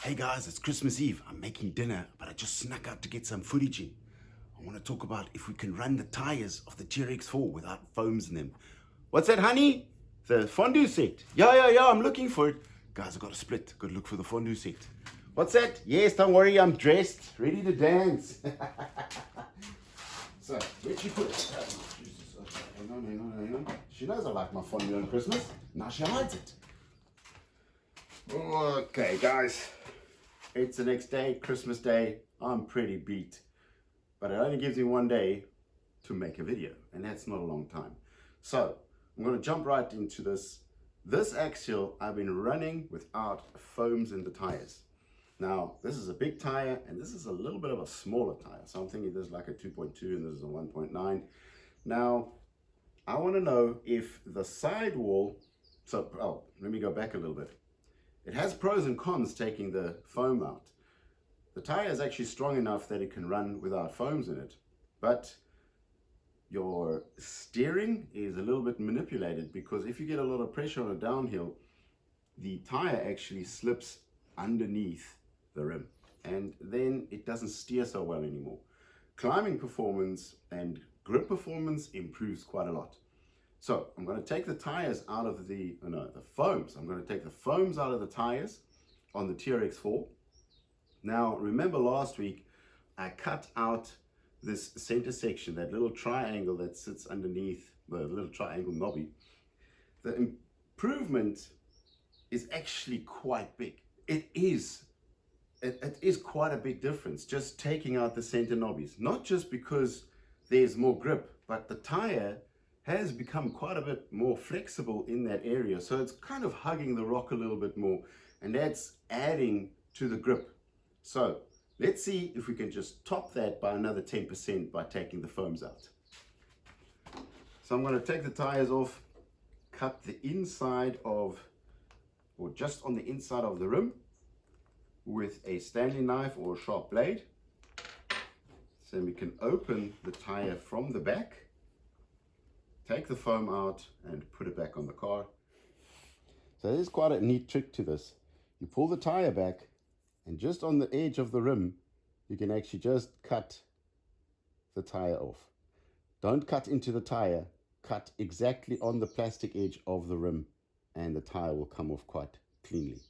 Hey guys, it's Christmas Eve. I'm making dinner, but I just snuck out to get some footage in. I want to talk about if we can run the tires of the TRX4 without foams in them. What's that, honey? The fondue set. Yeah, I'm looking for it. Guys, I got a split. Got to look for the fondue set. What's that? Yes, don't worry, I'm dressed. Ready to dance. So, where'd she put it? Hang on. She knows I like my fondue on Christmas. Now she hides it. Okay, guys. It's the next day, Christmas Day. I'm pretty beat. But it only gives me one day to make a video, and that's not a long time. So, I'm going to jump right into this. This axial I've been running without foams in the tires. Now, this is a big tire, and this is a little bit of a smaller tire. So I'm thinking this is like a 2.2 and this is a 1.9. Now, I want to know if the sidewall, let me go back a little bit. It has pros and cons taking the foam out. The tire is actually strong enough that it can run without foams in it, but your steering is a little bit manipulated because if you get a lot of pressure on a downhill, the tire actually slips underneath the rim and then it doesn't steer so well anymore. Climbing performance and grip performance improves quite a lot. So I'm going to take the tires out of the foams. I'm going to take the foams out of the tires on the TRX4. Now, remember last week, I cut out this center section, that little triangle that sits underneath the little triangle knobby. The improvement is actually quite big. It is quite a big difference just taking out the center knobbies. Not just because there's more grip, but the tire has become quite a bit more flexible in that area. So it's kind of hugging the rock a little bit more, and that's adding to the grip. So let's see if we can just top that by another 10% by taking the foams out. So I'm going to take the tires off, cut the inside of, or just on the inside of the rim with a Stanley knife or a sharp blade. So we can open the tire from the back, take the foam out and put it back on the car. So there's quite a neat trick to this. You pull the tire back and just on the edge of the rim, you can actually just cut the tire off. Don't cut into the tire, cut exactly on the plastic edge of the rim and the tire will come off quite cleanly.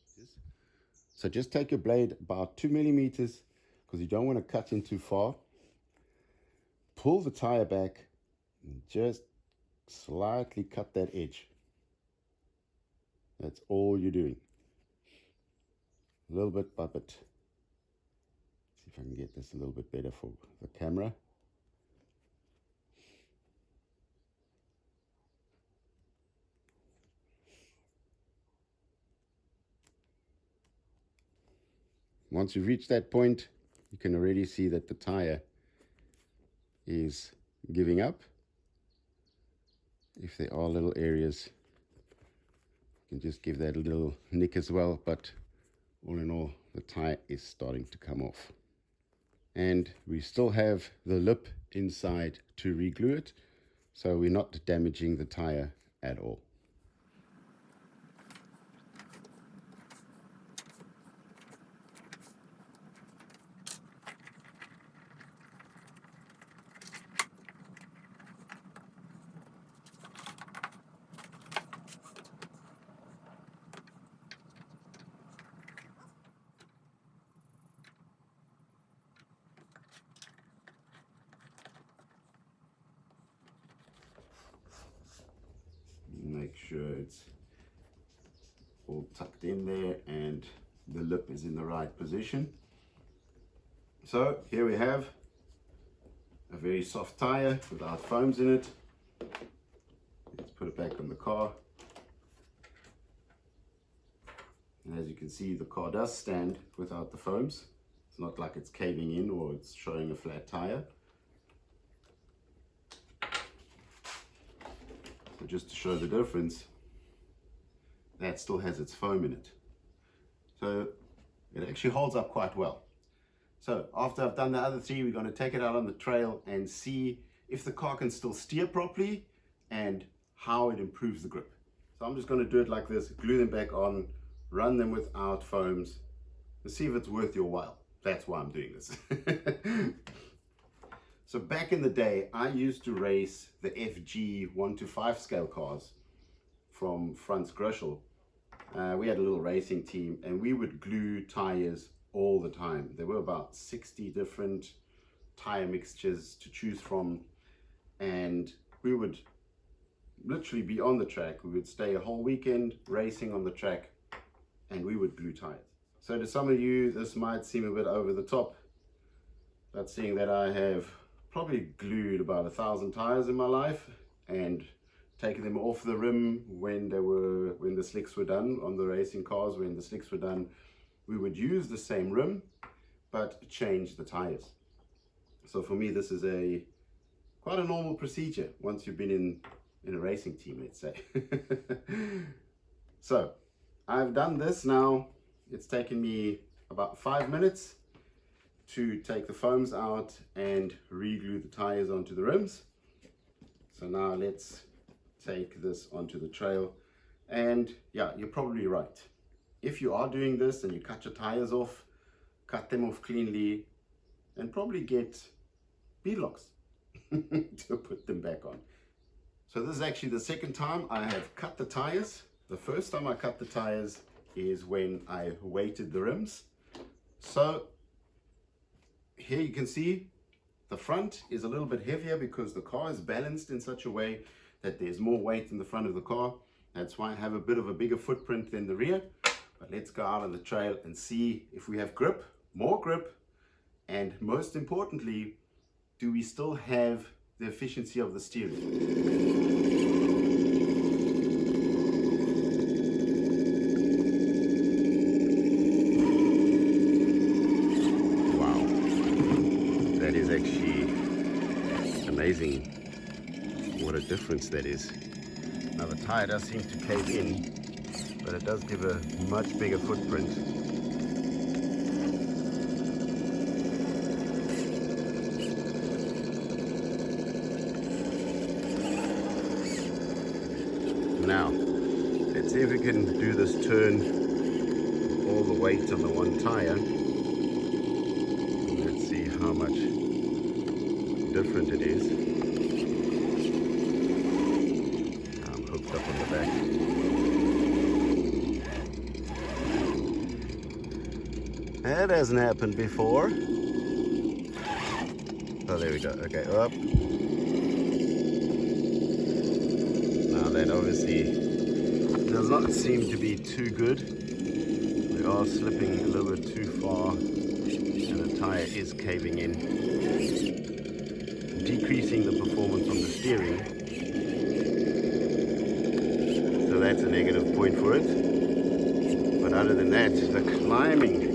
So just take your blade about 2 millimeters because you don't want to cut in too far. Pull the tire back and just slightly cut that edge. That's all you're doing. A little bit by bit. See if I can get this a little bit better for the camera. Once you've reached that point, you can already see that the tire is giving up. If there are little areas, you can just give that a little nick as well, but all in all, the tire is starting to come off. And we still have the lip inside to re-glue it, so we're not damaging the tire at all. Make sure it's all tucked in there and the lip is in the right position. So here we have a very soft tire without foams in it. Let's put it back on the car. And as you can see, the car does stand without the foams. It's not like it's caving in or it's showing a flat tire. So just to show the difference, that still has its foam in it. So it actually holds up quite well. So after I've done the other three, we're going to take it out on the trail and see if the car can still steer properly and how it improves the grip. So I'm just going to do it like this, glue them back on, run them without foams, and see if it's worth your while. That's why I'm doing this. So back in the day, I used to race the FG 1 to 5 scale cars from Franz Gröschel. We had a little racing team and we would glue tires all the time. There were about 60 different tire mixtures to choose from, and we would literally be on the track. We would stay a whole weekend racing on the track and we would glue tires. So to some of you this might seem a bit over the top, but seeing that I have probably glued about 1,000 tires in my life and taken them off the rim when the slicks were done on the racing cars, when the slicks were done, we would use the same rim but change the tires. So for me this is quite a normal procedure once you've been in a racing team, let's say. So I've done this now. It's taken me about 5 minutes to take the foams out and re-glue the tires onto the rims. So now let's take this onto the trail. And yeah, you're probably right. If you are doing this and you cut your tires off, cut them off cleanly and probably get beadlocks to put them back on. So this is actually the second time I have cut the tires. The first time I cut the tires is when I weighted the rims. So here you can see the front is a little bit heavier because the car is balanced in such a way that there's more weight in the front of the car. That's why I have a bit of a bigger footprint than the rear. But let's go out on the trail and see if we have grip, more grip, and most importantly, do we still have the efficiency of the steering? Amazing what a difference that is. Now the tire does seem to cave in, but it does give a much bigger footprint. Now let's see if we can do this turn with all the weight on the one tire. Let's see how much different it is. I'm hooked up on the back. That hasn't happened before. Oh, there we go. Okay, up. Now that obviously does not seem to be too good. We are slipping a little bit too far and the tire is caving in, decreasing the performance on the steering. So that's a negative point for it. But other than that, the climbing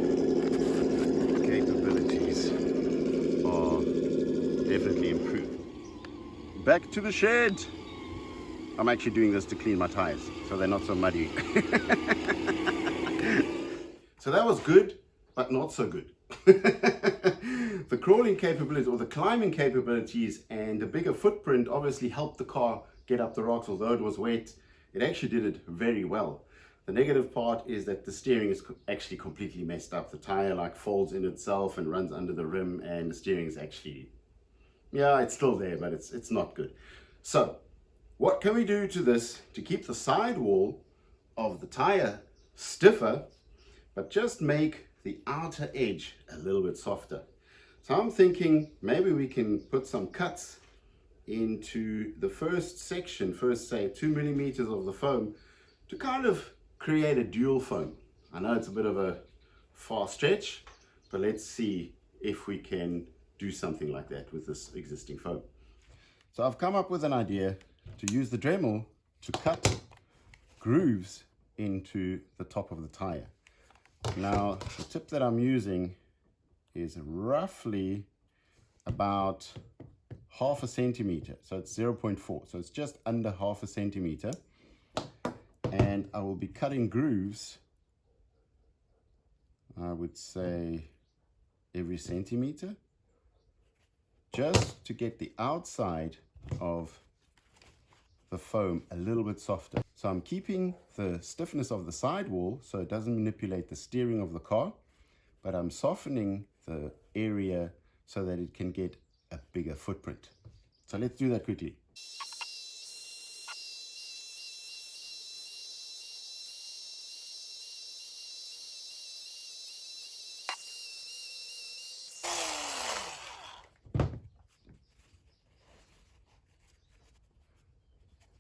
capabilities are definitely improved. Back to the shed. I'm actually doing this to clean my tires so they're not so muddy. So that was good, but not so good. The crawling capabilities or the climbing capabilities and the bigger footprint obviously helped the car get up the rocks. Although it was wet, it actually did it very well. The negative part is that the steering is actually completely messed up. The tire like folds in itself and runs under the rim, and the steering is actually, yeah, it's still there, but it's not good. So what can we do to this to keep the sidewall of the tire stiffer, but just make the outer edge a little bit softer? So I'm thinking maybe we can put some cuts into the first section, first say 2 millimeters of the foam, to kind of create a dual foam. I know it's a bit of a far stretch, but let's see if we can do something like that with this existing foam. So I've come up with an idea to use the Dremel to cut grooves into the top of the tire. Now the tip that I'm using is roughly about 1/2 centimeter, so it's 0.4, so it's just under 1/2 centimeter, and I will be cutting grooves, I would say every centimeter, just to get the outside of the foam a little bit softer. So I'm keeping the stiffness of the sidewall so it doesn't manipulate the steering of the car, but I'm softening the area so that it can get a bigger footprint. So let's do that quickly.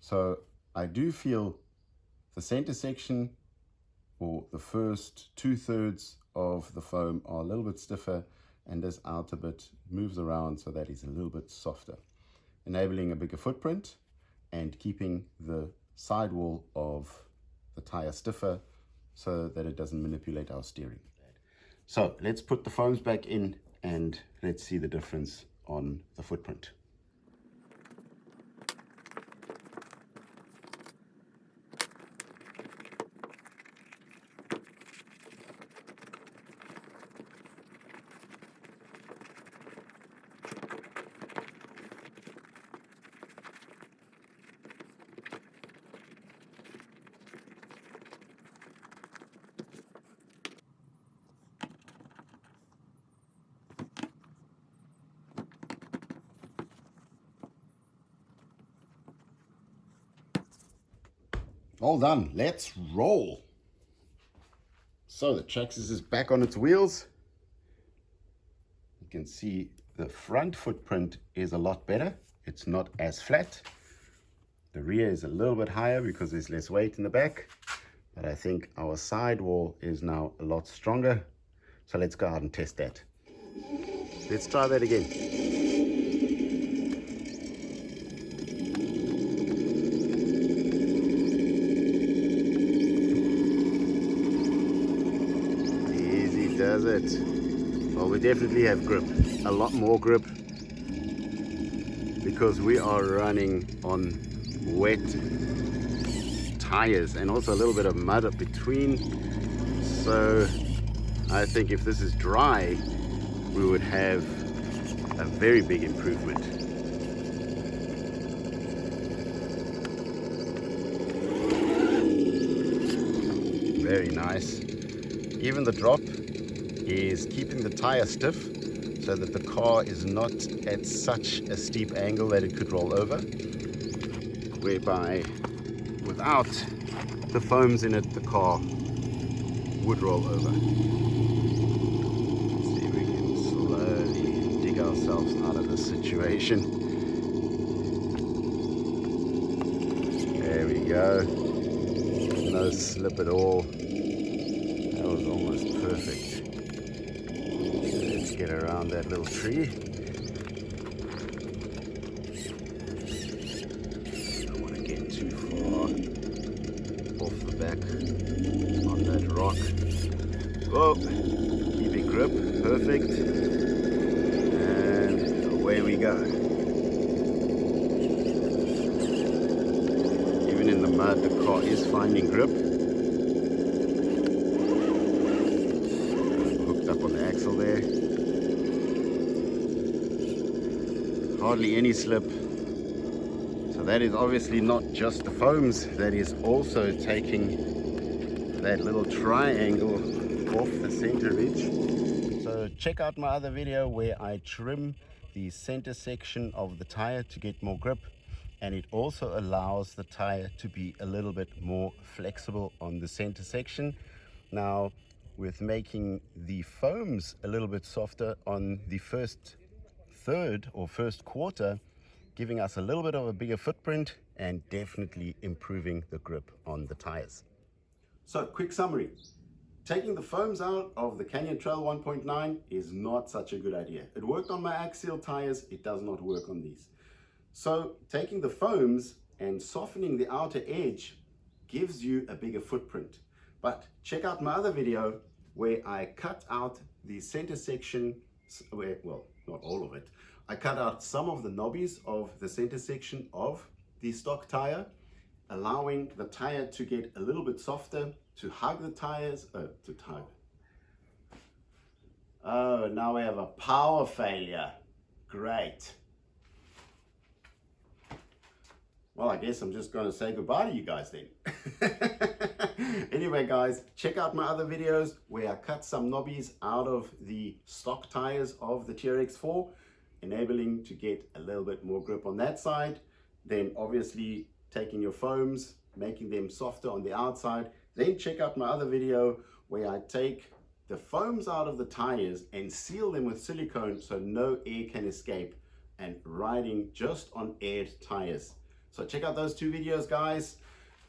So I do feel the center section, or the first 2/3 of the foam, are a little bit stiffer, and this outer bit moves around so that it's a little bit softer, enabling a bigger footprint and keeping the sidewall of the tire stiffer so that it doesn't manipulate our steering. So let's put the foams back in and let's see the difference on the footprint. All done, let's roll. So the Traxxas is back on its wheels. You can see the front footprint is a lot better. It's not as flat. The rear is a little bit higher because there's less weight in the back. But I think our sidewall is now a lot stronger. So let's go out and test that. Let's try that again. Does it? Well, we definitely have grip, a lot more grip, because we are running on wet tires and also a little bit of mud up between. So I think if this is dry, we would have a very big improvement. Very nice. Even the drop is keeping the tire stiff so that the car is not at such a steep angle that it could roll over, whereby without the foams in it the car would roll over. Let's see if we can slowly dig ourselves out of this situation. There we go. No slip at all. That was almost perfect. Let's get around that little tree. Don't want to get too far off the back on that rock. Whoa, keep it grip, perfect. And away we go. Even in the mud, the car is finding grip. Up on the axle there. Hardly any slip. So that is obviously not just the foams, that is also taking that little triangle off the center ridge. So check out my other video where I trim the center section of the tire to get more grip, and it also allows the tire to be a little bit more flexible on the center section. Now, with making the foams a little bit softer on the first third or first quarter, giving us a little bit of a bigger footprint and definitely improving the grip on the tires. So quick summary. Taking the foams out of the Canyon Trail 1.9 is not such a good idea. It worked on my axial tires, it does not work on these. So taking the foams and softening the outer edge gives you a bigger footprint. But check out my other video where I cut out the center section, well, not all of it. I cut out some of the knobbies of the center section of the stock tire, allowing the tire to get a little bit softer, to hug the tires, Oh, now we have a power failure. Great. Well, I guess I'm just going to say goodbye to you guys then. Anyway, guys, check out my other videos where I cut some knobbies out of the stock tires of the TRX4, enabling to get a little bit more grip on that side. Then obviously taking your foams, making them softer on the outside. Then check out my other video where I take the foams out of the tires and seal them with silicone so no air can escape, and riding just on aired tires. So check out those two videos, guys.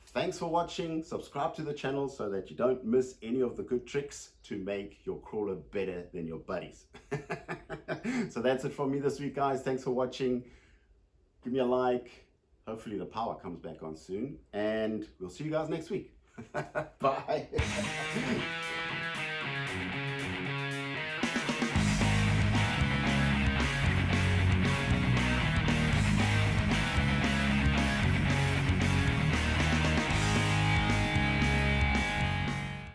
Thanks for watching. Subscribe to the channel so that you don't miss any of the good tricks to make your crawler better than your buddies. So that's it from me this week, guys. Thanks for watching. Give me a like. Hopefully the power comes back on soon, and we'll see you guys next week. Bye.